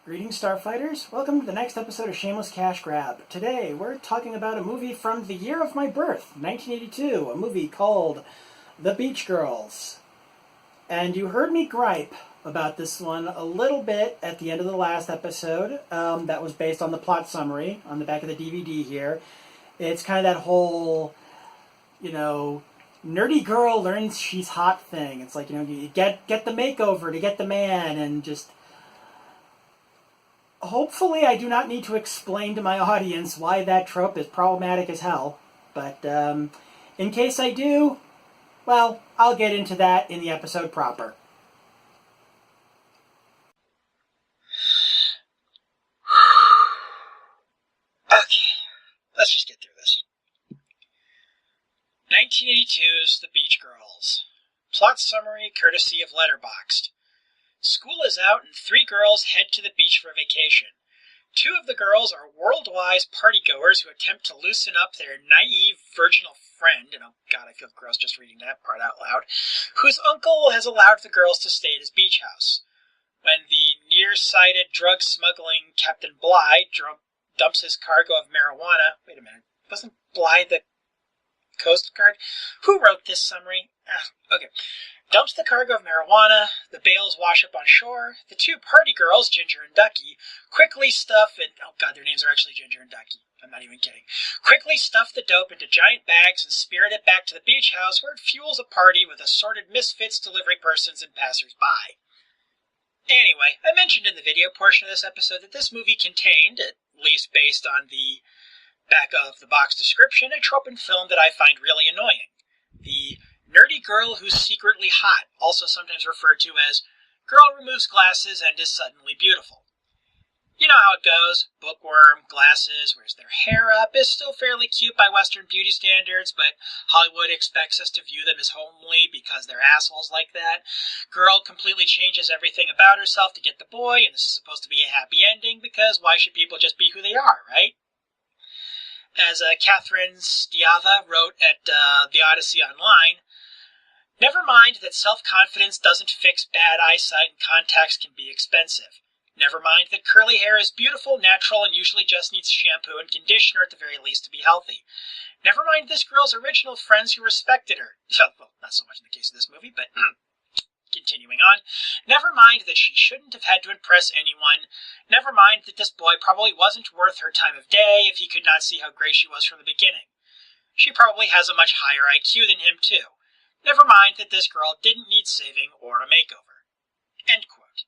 Greetings, Starfighters. Welcome to the next episode of Shameless Cashgrab. Today, we're talking about a movie from the year of my birth, 1982, a movie called The Beach Girls. And you heard me gripe about this one a little bit at the end of the last episode. That was based on the plot summary on the back of the DVD here. It's kind of that whole, nerdy girl learns she's hot thing. It's like, you get the makeover to get the man, and just... Hopefully I do not need to explain to my audience why that trope is problematic as hell. But in case I do, well, I'll get into that in the episode proper. Okay, let's just get through this. 1982's The Beach Girls. Plot summary courtesy of Letterboxd. School is out and three girls head to the beach for vacation. Two of the girls are world-wise partygoers who attempt to loosen up their naive, virginal friend, and oh god, I feel gross just reading that part out loud, whose uncle has allowed the girls to stay at his beach house. When the nearsighted drug-smuggling Captain Bligh dumps his cargo of marijuana... Wait a minute, wasn't Bligh the Coast Guard? Who wrote this summary? Okay. Dumps the cargo of marijuana, the bales wash up on shore, the two party girls, Ginger and Ducky, quickly stuff and... Oh god, their names are actually Ginger and Ducky. I'm not even kidding. Quickly stuff the dope into giant bags and spirit it back to the beach house where it fuels a party with assorted misfits, delivery persons, and passers-by. Anyway, I mentioned in the video portion of this episode that this movie contained, at least based on the back of the box description, a trope in film that I find really annoying. The nerdy girl who's secretly hot, also sometimes referred to as girl removes glasses and is suddenly beautiful. You know how it goes. Bookworm, glasses, wears their hair up, is still fairly cute by Western beauty standards, but Hollywood expects us to view them as homely because they're assholes like that. Girl completely changes everything about herself to get the boy, and this is supposed to be a happy ending because why should people just be who they are, right? As Catherine Stiava wrote at the Odyssey Online, never mind that self-confidence doesn't fix bad eyesight and contacts can be expensive. Never mind that curly hair is beautiful, natural, and usually just needs shampoo and conditioner at the very least to be healthy. Never mind this girl's original friends who respected her. Well, not so much in the case of this movie, but continuing on. Never mind that she shouldn't have had to impress anyone. Never mind that this boy probably wasn't worth her time of day if he could not see how great she was from the beginning. She probably has a much higher IQ than him, too. Never mind that this girl didn't need saving or a makeover. End quote.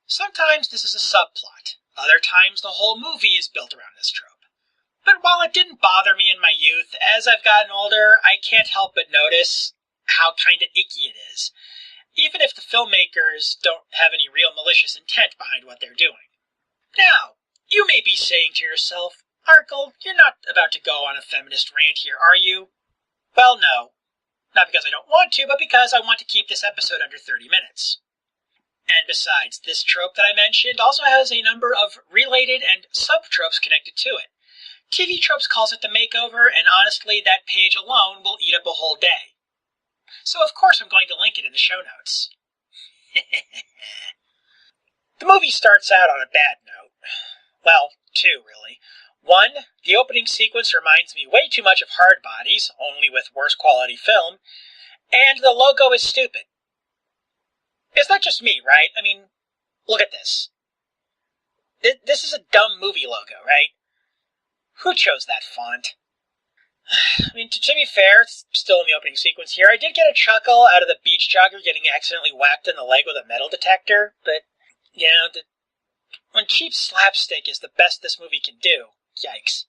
Sometimes this is a subplot. Other times the whole movie is built around this trope. But while it didn't bother me in my youth, as I've gotten older, I can't help but notice how kinda icky it is, even if the filmmakers don't have any real malicious intent behind what they're doing. Now, you may be saying to yourself, Arkle, you're not about to go on a feminist rant here, are you? Well, no. Not because I don't want to, but because I want to keep this episode under 30 minutes. And besides, this trope that I mentioned also has a number of related and sub-tropes connected to it. TV Tropes calls it the makeover, and honestly, that page alone will eat up a whole day. So of course I'm going to link it in the show notes. The movie starts out on a bad note. Well, two, really. One, the opening sequence reminds me way too much of Hard Bodies, only with worse quality film, and the logo is stupid. It's not just me, right? I mean, look at this. This is a dumb movie logo, right? Who chose that font? I mean, to be fair, it's still in the opening sequence here, I did get a chuckle out of the beach jogger getting accidentally whacked in the leg with a metal detector, but, when cheap slapstick is the best this movie can do, yikes.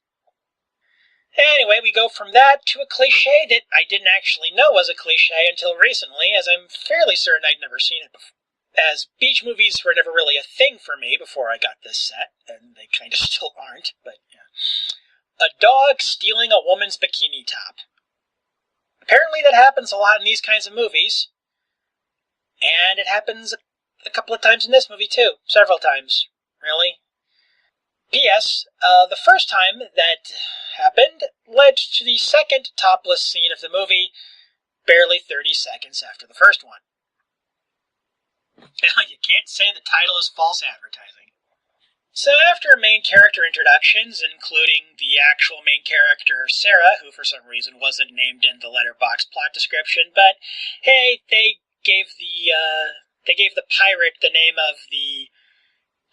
Anyway, we go from that to a cliche that I didn't actually know was a cliche until recently, as I'm fairly certain I'd never seen it before. As beach movies were never really a thing for me before I got this set, and they kind of still aren't, but yeah. A dog stealing a woman's bikini top. Apparently that happens a lot in these kinds of movies, and it happens a couple of times in this movie too. Several times, really. P.S. The first time that happened led to the second topless scene of the movie, barely 30 seconds after the first one. Now, you can't say the title is false advertising. So after main character introductions, including the actual main character, Sarah, who for some reason wasn't named in the letterbox plot description, but hey, they gave the pirate the name of the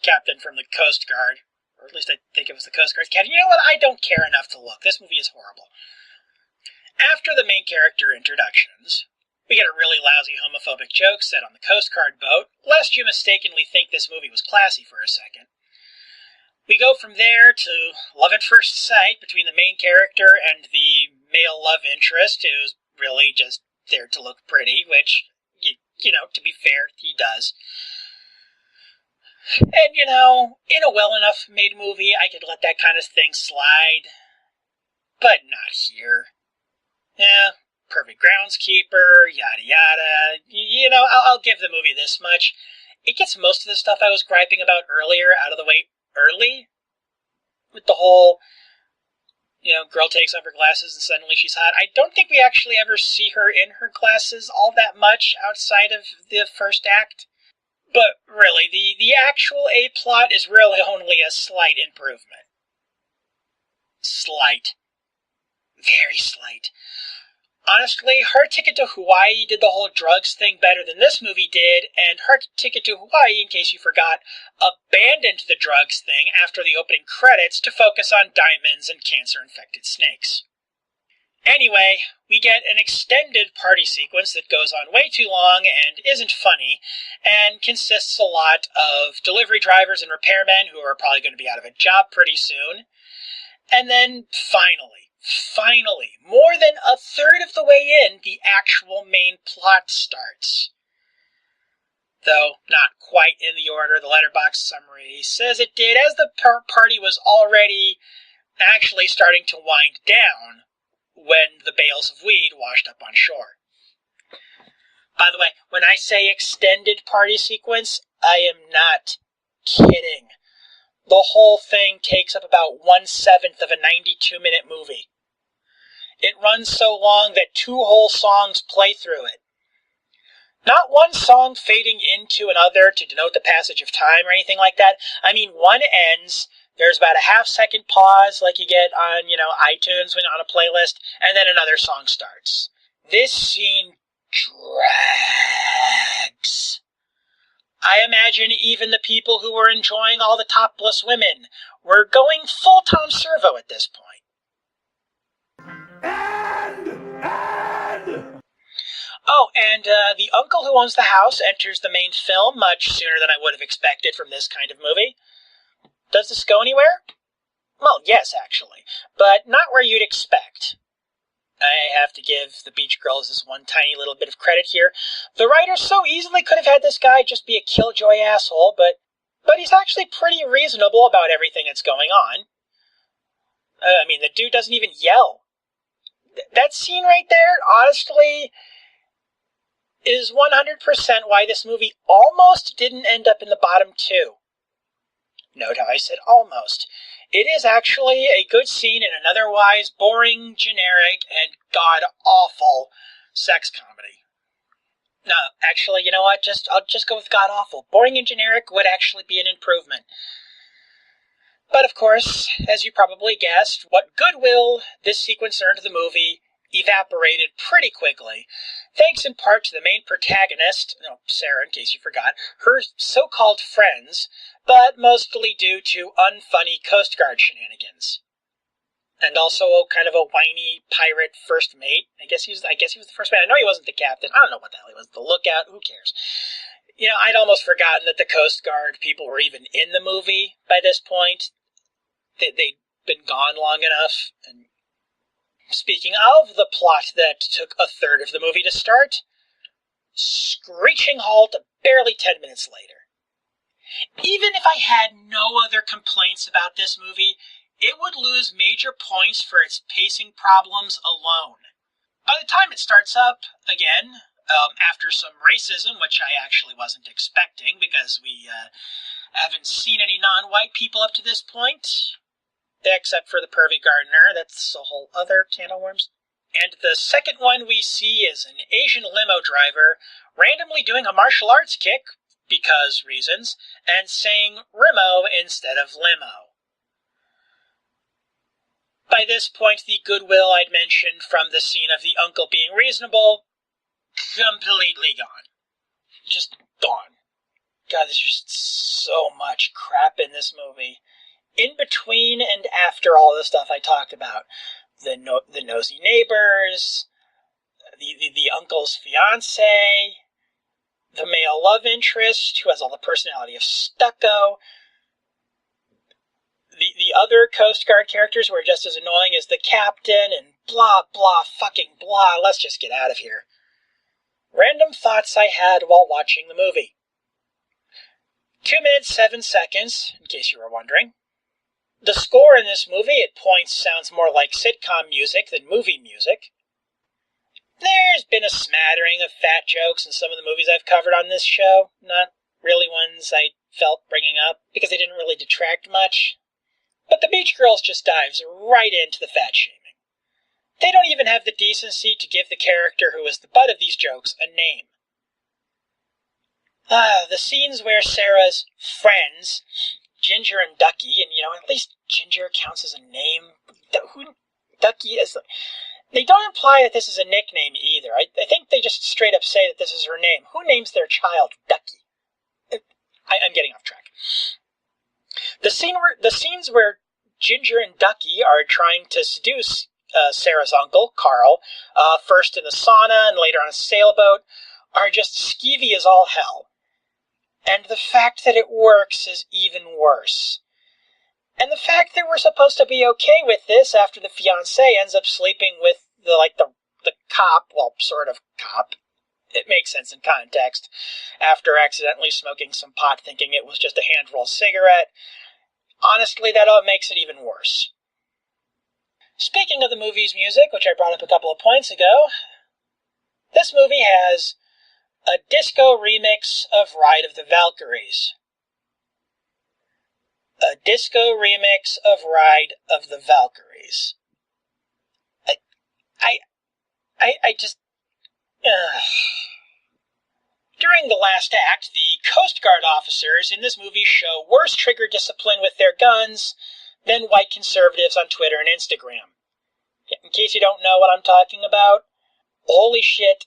captain from the Coast Guard, or at least I think it was the Coast Guard's captain. You know what? I don't care enough to look. This movie is horrible. After the main character introductions, we get a really lousy homophobic joke set on the Coast Guard boat, lest you mistakenly think this movie was classy for a second. We go from there to love at first sight between the main character and the male love interest, who's really just there to look pretty, which, you know, to be fair, he does. And, you know, in a well enough made movie, I could let that kind of thing slide. But not here. Yeah, perfect groundskeeper, yada yada. You know, I'll give the movie this much. It gets most of the stuff I was griping about earlier out of the way early, with the whole, you know, girl takes off her glasses and suddenly she's hot. I don't think we actually ever see her in her glasses all that much outside of the first act. But really, the actual A-plot is really only a slight improvement. Slight. Very slight. Honestly, Her Ticket to Hawaii did the whole drugs thing better than this movie did, and Her Ticket to Hawaii, in case you forgot, abandoned the drugs thing after the opening credits to focus on diamonds and cancer-infected snakes. Anyway, we get an extended party sequence that goes on way too long and isn't funny, and consists a lot of delivery drivers and repairmen who are probably going to be out of a job pretty soon. And then finally, more than a third of the way in, the actual main plot starts. Though not quite in the order the letterbox summary says it did, as the party was already actually starting to wind down when the bales of weed washed up on shore. By the way, when I say extended party sequence, I am not kidding. The whole thing takes up about 1/7 of a 92-minute movie. It runs so long that 2 whole songs play through it. Not one song fading into another to denote the passage of time or anything like that. I mean, one ends, there's about a half-second pause like you get on, iTunes when on a playlist, and then another song starts. This scene drags. I imagine even the people who were enjoying all the topless women were going full Tom Servo at this point. Oh, and the uncle who owns the house enters the main film much sooner than I would have expected from this kind of movie. Does this go anywhere? Well, yes, actually, but not where you'd expect. I have to give the Beach Girls this one tiny little bit of credit here. The writers so easily could have had this guy just be a killjoy asshole, but he's actually pretty reasonable about everything that's going on. I mean, the dude doesn't even yell. That scene right there, honestly, is 100% why this movie almost didn't end up in the bottom 2. Note how I said almost. It is actually a good scene in an otherwise boring, generic, and god-awful sex comedy. No, actually, you know what? I'll just go with god-awful. Boring and generic would actually be an improvement. But of course, as you probably guessed, what goodwill this sequence earned the movie evaporated pretty quickly, thanks in part to the main protagonist, Sarah in case you forgot, her so-called friends, but mostly due to unfunny Coast Guard shenanigans. And also kind of a whiny pirate first mate. I guess he was the first mate. I know he wasn't the captain. I don't know what the hell he was. The lookout, who cares? I'd almost forgotten that the Coast Guard people were even in the movie by this point. They'd been gone long enough. And speaking of the plot that took a third of the movie to start, screeching halt barely 10 minutes later. Even if I had no other complaints about this movie, it would lose major points for its pacing problems alone. By the time it starts up, again, after some racism, which I actually wasn't expecting because we haven't seen any non-white people up to this point, except for the pervy gardener. That's a whole other can of worms. And the second one we see is an Asian limo driver randomly doing a martial arts kick because reasons, and saying Rimo instead of limo. By this point, the goodwill I'd mentioned from the scene of the uncle being reasonable, completely gone. Just gone. God, there's just so much crap in this movie. In between and after all the stuff I talked about. The nosy neighbors, the uncle's fiancé, the male love interest who has all the personality of stucco. The other Coast Guard characters were just as annoying as the captain, and blah, blah, fucking blah. Let's just get out of here. Random thoughts I had while watching the movie. 2 minutes, 7 seconds, in case you were wondering. The score in this movie at points sounds more like sitcom music than movie music. There's been a smattering of fat jokes in some of the movies I've covered on this show. Not really ones I felt bringing up, because they didn't really detract much. But The Beach Girls just dives right into the fat shaming. They don't even have the decency to give the character who is the butt of these jokes a name. The scenes where Sarah's friends, Ginger and Ducky, and at least Ginger counts as a name. Ducky is... They don't imply that this is a nickname either. I think they just straight up say that this is her name. Who names their child Ducky? I'm getting off track. The scenes where Ginger and Ducky are trying to seduce Sarah's uncle, Carl, first in the sauna and later on a sailboat, are just skeevy as all hell. And the fact that it works is even worse. And the fact that we're supposed to be okay with this after the fiancé ends up sleeping with the cop, well, sort of cop. It makes sense in context. After accidentally smoking some pot thinking it was just a hand-rolled cigarette. Honestly, that all makes it even worse. Speaking of the movie's music, which I brought up a couple of points ago, this movie has a disco remix of Ride of the Valkyries. A disco remix of Ride of the Valkyries. I just... During the last act, the Coast Guard officers in this movie show worse trigger discipline with their guns than white conservatives on Twitter and Instagram. In case you don't know what I'm talking about, holy shit,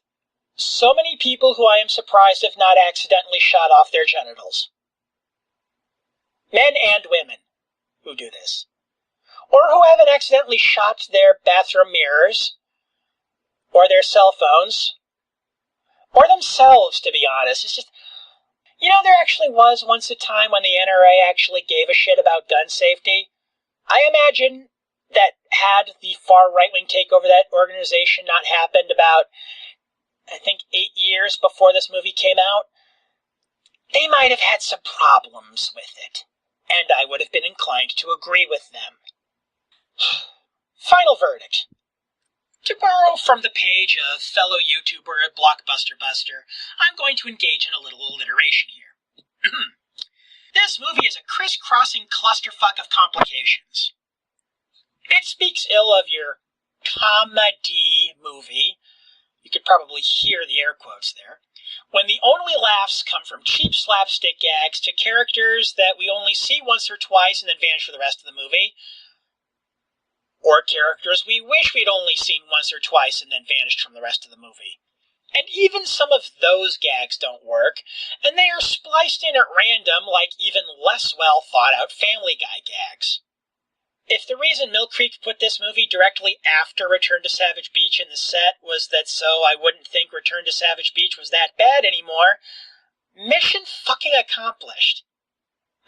so many people who I am surprised have not accidentally shot off their genitals. Men and women who do this. Or who haven't accidentally shot their bathroom mirrors, or their cell phones, or themselves, to be honest. It's just, there actually was once a time when the NRA actually gave a shit about gun safety. I imagine that had the far right-wing takeover that organization not happened about, I think, 8 years before this movie came out, they might have had some problems with it, and I would have been inclined to agree with them. Final verdict. To borrow from the page of fellow YouTuber Blockbuster Buster, I'm going to engage in a little alliteration here. This movie is a crisscrossing clusterfuck of complications. It speaks ill of your comedy movie. You could probably hear the air quotes there. When the only laughs come from cheap slapstick gags to characters that we only see once or twice and then vanish for the rest of the movie, or characters we wish we'd only seen once or twice and then vanished from the rest of the movie. And even some of those gags don't work, and they are spliced in at random like even less well thought out Family Guy gags. If the reason Mill Creek put this movie directly after Return to Savage Beach in the set was that so I wouldn't think Return to Savage Beach was that bad anymore, mission fucking accomplished.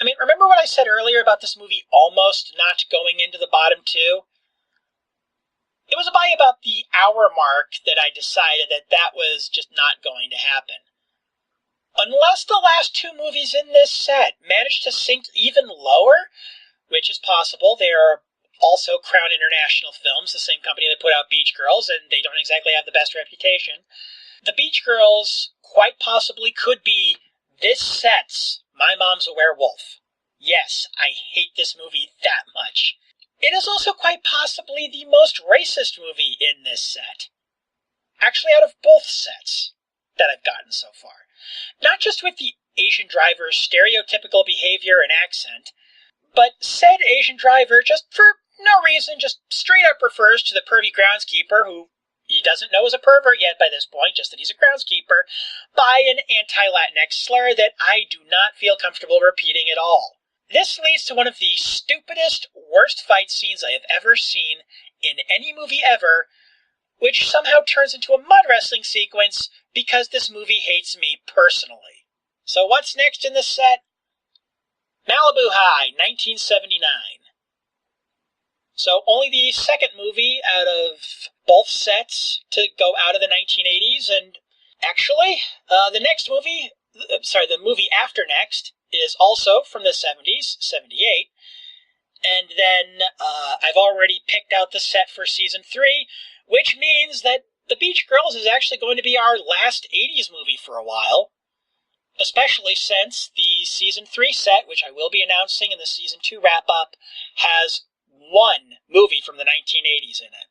I mean, remember what I said earlier about this movie almost not going into the bottom two? It was by about the hour mark that I decided that was just not going to happen. Unless the last two movies in this set managed to sink even lower, which is possible. They are also Crown International Films, the same company that put out Beach Girls, and they don't exactly have the best reputation. The Beach Girls quite possibly could be this set's My Mom's a Werewolf. Yes, I hate this movie that much. It is also quite possibly the most racist movie in this set. Actually, out of both sets that I've gotten so far. Not just with the Asian driver's stereotypical behavior and accent, but said Asian driver, just for no reason, just straight up refers to the pervy groundskeeper, who he doesn't know is a pervert yet by this point, just that he's a groundskeeper, by an anti-Latinx slur that I do not feel comfortable repeating at all. This leads to one of the stupidest, worst fight scenes I have ever seen in any movie ever, which somehow turns into a mud wrestling sequence because this movie hates me personally. So what's next in the set? Malibu High, 1979. So only the second movie out of both sets to go out of the 1980s, and actually, the movie after next is also from the 70s, 78, and then I've already picked out the set for season 3, which means that The Beach Girls is actually going to be our last 80s movie for a while, especially since the season 3 set, which I will be announcing in the season 2 wrap-up, has one movie from the 1980s in it.